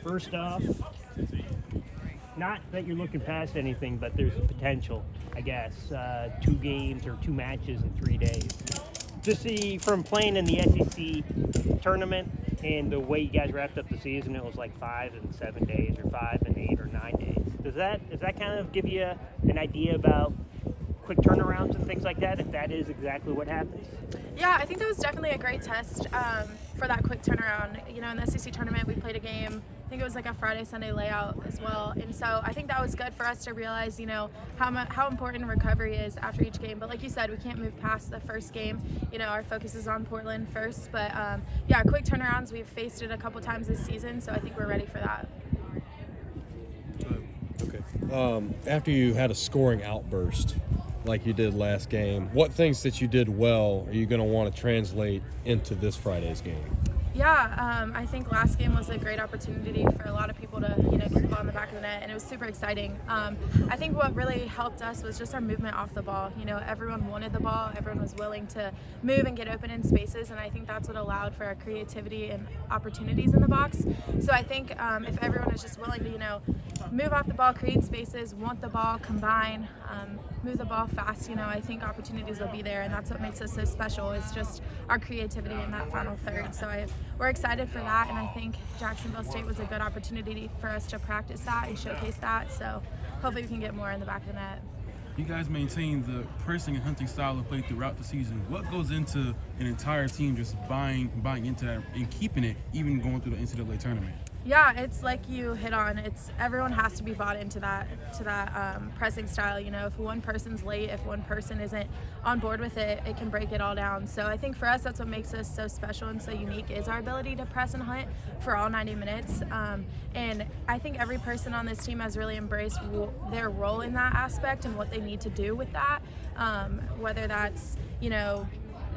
First off, not that you're looking past anything, but there's a potential, I guess, 2 games or 2 matches in 3 days. Just see from playing in the SEC tournament and the way you guys wrapped up the season, it was like 5 and 7 days, or 5 and 8 or 9 days. Does that kind of give you an idea about quick turnarounds and things like that, if that is exactly what happens? Yeah, I think that was definitely a great test for that quick turnaround. You know, in the SEC tournament, we played a game, I think it was like a Friday, Sunday layout as well. And so I think that was good for us to realize, you know, how important recovery is after each game. But like you said, we can't move past the first game. You know, our focus is on Portland first. But yeah, quick turnarounds, we've faced it a couple times this season, so I think we're ready for that. Okay. After you had a scoring outburst like you did last game, what things that you did well are you going to want to translate into this Friday's game? Yeah, I think last game was a great opportunity for a lot of people to, you know, get the ball in the back of the net, and it was super exciting. I think what really helped us was just our movement off the ball. You know, everyone wanted the ball, everyone was willing to move and get open in spaces, and I think that's what allowed for our creativity and opportunities in the box. So I think if everyone is just willing to, you know, move off the ball, create spaces, want the ball, combine, move the ball fast, you know, I think opportunities will be there, and that's what makes us so special, is just our creativity in that final third. So we're excited for that, and I think Jacksonville State was a good opportunity for us to practice that and showcase that, so hopefully we can get more in the back of the net. You guys maintain the pressing and hunting style of play throughout the season. What goes into an entire team just buying into that and keeping it, even going through the NCAA tournament? Yeah, it's like you hit on. It's everyone has to be bought into that pressing style. You know, if one person's late, if one person isn't on board with it, it can break it all down. So I think for us, that's what makes us so special and so unique, is our ability to press and hunt for all 90 minutes. And I think every person on this team has really embraced their role in that aspect and what they need to do with that. Whether that's, you know,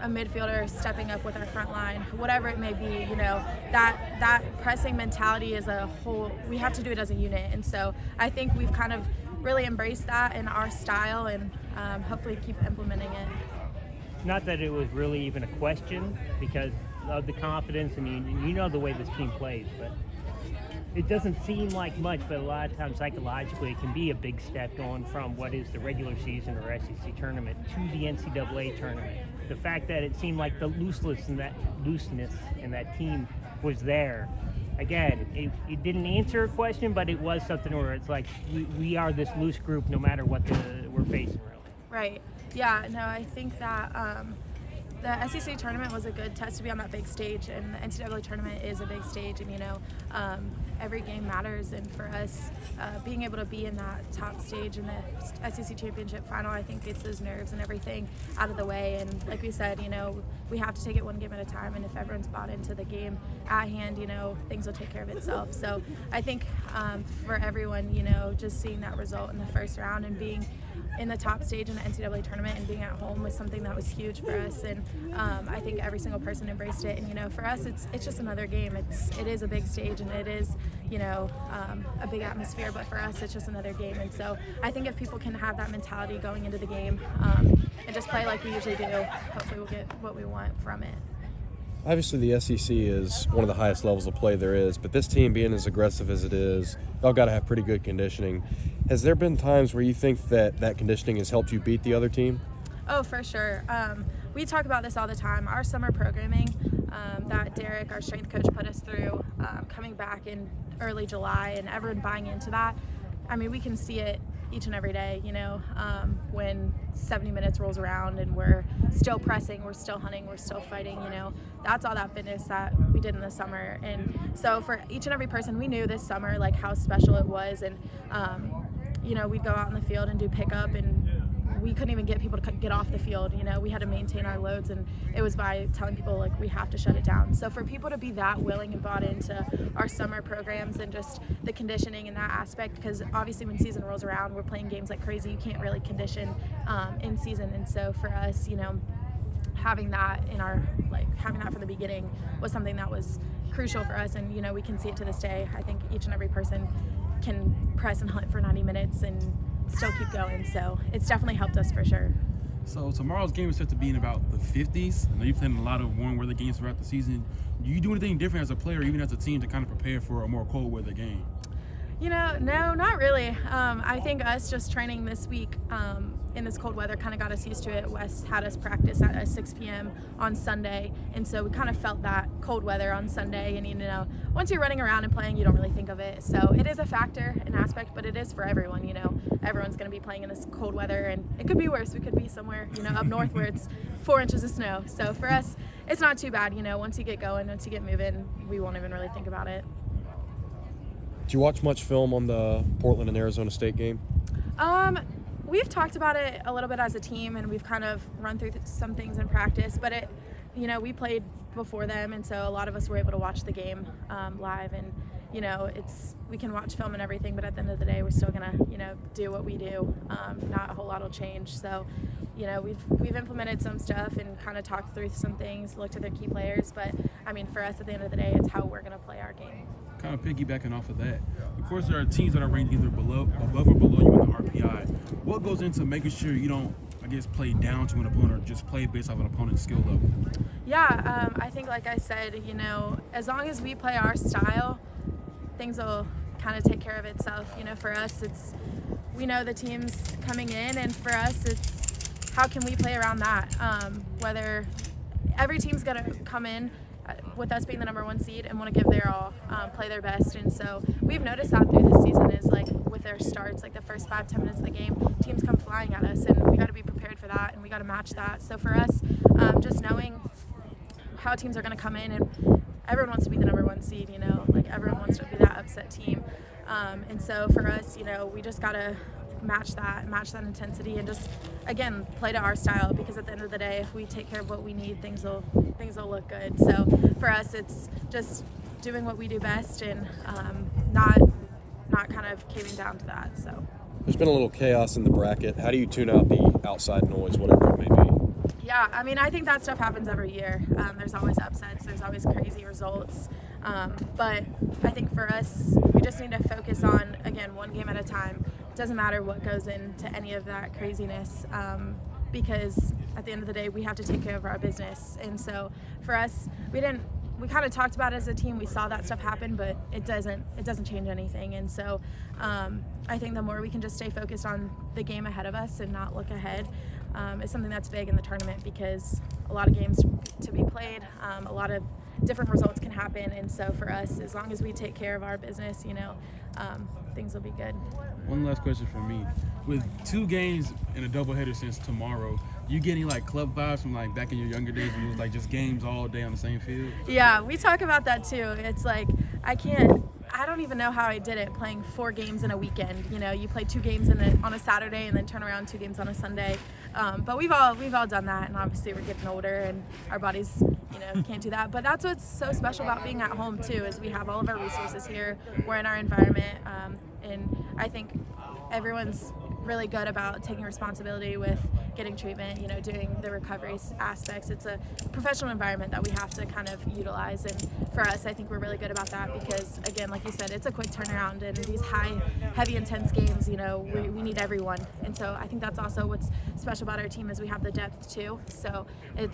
a midfielder stepping up with our front line, whatever it may be, you know, that pressing mentality is a whole, we have to do it as a unit. And so I think we've kind of really embraced that in our style, and hopefully keep implementing it. Not that it was really even a question, because of the confidence, and you know the way this team plays, but it doesn't seem like much, but a lot of times psychologically it can be a big step going from what is the regular season or SEC tournament to the NCAA tournament. The fact that it seemed like the looseness in that team was there. Again, it didn't answer a question, but it was something where it's like we are this loose group no matter what we're facing, really. Right. Yeah, no, I think that the SEC tournament was a good test to be on that big stage, and the NCAA tournament is a big stage, and you know, every game matters, and for us, being able to be in that top stage in the SEC championship final, I think gets those nerves and everything out of the way. And like we said, you know, we have to take it one game at a time, and if everyone's bought into the game at hand, you know, things will take care of itself. So I think for everyone, you know, just seeing that result in the first round and being in the top stage in the NCAA tournament and being at home was something that was huge for us, and I think every single person embraced it. And you know, for us, it's just another game. It is a big stage, and it is, you know, a big atmosphere. But for us, it's just another game. And so I think if people can have that mentality going into the game and just play like we usually do, hopefully we'll get what we want from it. Obviously, the SEC is one of the highest levels of play there is, but this team being as aggressive as it is, y'all got to have pretty good conditioning. Has there been times where you think that conditioning has helped you beat the other team? Oh, for sure. We talk about this all the time. Our summer programming that Derek, our strength coach, put us through, coming back in early July, and everyone buying into that. I mean, we can see it each and every day, you know, when 70 minutes rolls around and we're still pressing, we're still hunting, we're still fighting, you know, that's all that fitness that we did in the summer. And so for each and every person, we knew this summer, like, how special it was. And, you know, we'd go out in the field and do pickup, and we couldn't even get people to get off the field. You know, we had to maintain our loads, and it was by telling people, like, we have to shut it down. So for people to be that willing and bought into our summer programs and just the conditioning in that aspect, because obviously when season rolls around, we're playing games like crazy. You can't really condition in season. And so for us, you know, having that from the beginning was something that was crucial for us. And, you know, we can see it to this day. I think each and every person can press and hunt for 90 minutes and still keep going. So it's definitely helped us for sure. So tomorrow's game is set to be in about the 50s. I know you're playing a lot of warm weather games throughout the season. Do you do anything different as a player, even as a team, to kind of prepare for a more cold weather game? No, not really. I think us just training this week in this cold weather kind of got us used to it. Wes had us practice at 6 p.m. on Sunday, and so we kind of felt that cold weather on Sunday. And once you're running around and playing, you don't really think of it. So it is a factor, an aspect, but it is for everyone. Everyone's going to be playing in this cold weather, and it could be worse. We could be somewhere, up north where it's 4 inches of snow. So for us, it's not too bad. Once you get going, once you get moving, we won't even really think about it. Did you watch much film on the Portland and Arizona State game? We've talked about it a little bit as a team, and we've kind of run through some things in practice, but we played before them, and so a lot of us were able to watch the game live, and we can watch film and everything, but at the end of the day, we're still gonna do what we do. Not a whole lot will change. So we've implemented some stuff and kind of talked through some things, looked at their key players, but for us at the end of the day, it's how we're gonna play our game. Kind of piggybacking off of that, of course, there are teams that are ranked either above or below you in the RPI. What goes into making sure you don't, play down to an opponent, or just play based off an opponent's skill level? Yeah, I think, like I said, as long as we play our style, things will kind of take care of itself. For us, we know the team's coming in, and for us, it's how can we play around that? Whether every team's going to come in with us being the number 1 seed and want to give their all, play their best. And so we've noticed that through this season is with their starts, the first 5-10 minutes of the game, teams come flying at us, and we got to be prepared for that, and we got to match that. So for us, just knowing how teams are going to come in, and everyone wants to be the number 1 seed, everyone wants to be that upset team. And so for us, we just got to match that intensity, and just, again, play to our style, because at the end of the day, if we take care of what we need, things will look good. So for us, it's just doing what we do best, and not kind of caving down to that. So There's been a little chaos in the bracket. How do you tune out the outside noise, whatever it may be? Yeah, I think that stuff happens every year. There's always upsets, there's always crazy results. But I think for us, we just need to focus on, again, one game at a time. It doesn't matter what goes into any of that craziness, because at the end of the day, we have to take care of our business. And so for us, we kind of talked about it as a team. We saw that stuff happen, but it doesn't change anything. And so I think the more we can just stay focused on the game ahead of us and not look ahead, is something that's big in the tournament, because a lot of games to be played, a lot of different results can happen. And so for us, as long as we take care of our business, things will be good. One last question for me. With 2 games and a doubleheader since tomorrow, you getting club vibes from back in your younger days when it was just games all day on the same field? Yeah, we talk about that too. It's I don't even know how I did it, playing 4 games in a weekend. You play 2 games on a Saturday and then turn around 2 games on a Sunday. But we've all done that, and obviously we're getting older and our bodies, can't do that. But that's what's so special about being at home too, is we have all of our resources here. We're in our environment, and I think everyone's really good about taking responsibility with getting treatment, doing the recovery aspects. It's a professional environment that we have to kind of utilize, and for us, I think we're really good about that, because, again, like you said, it's a quick turnaround, and these high, heavy, intense games, we need everyone. And so I think that's also what's special about our team, is we have the depth too. So it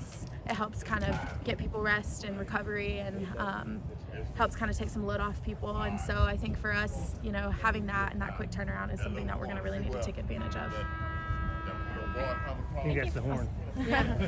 helps kind of get people rest and recovery, and helps kind of take some load off people. And so I think for us, having that and that quick turnaround is something that we're going to really need to take advantage of. I think that's the horn. Yeah.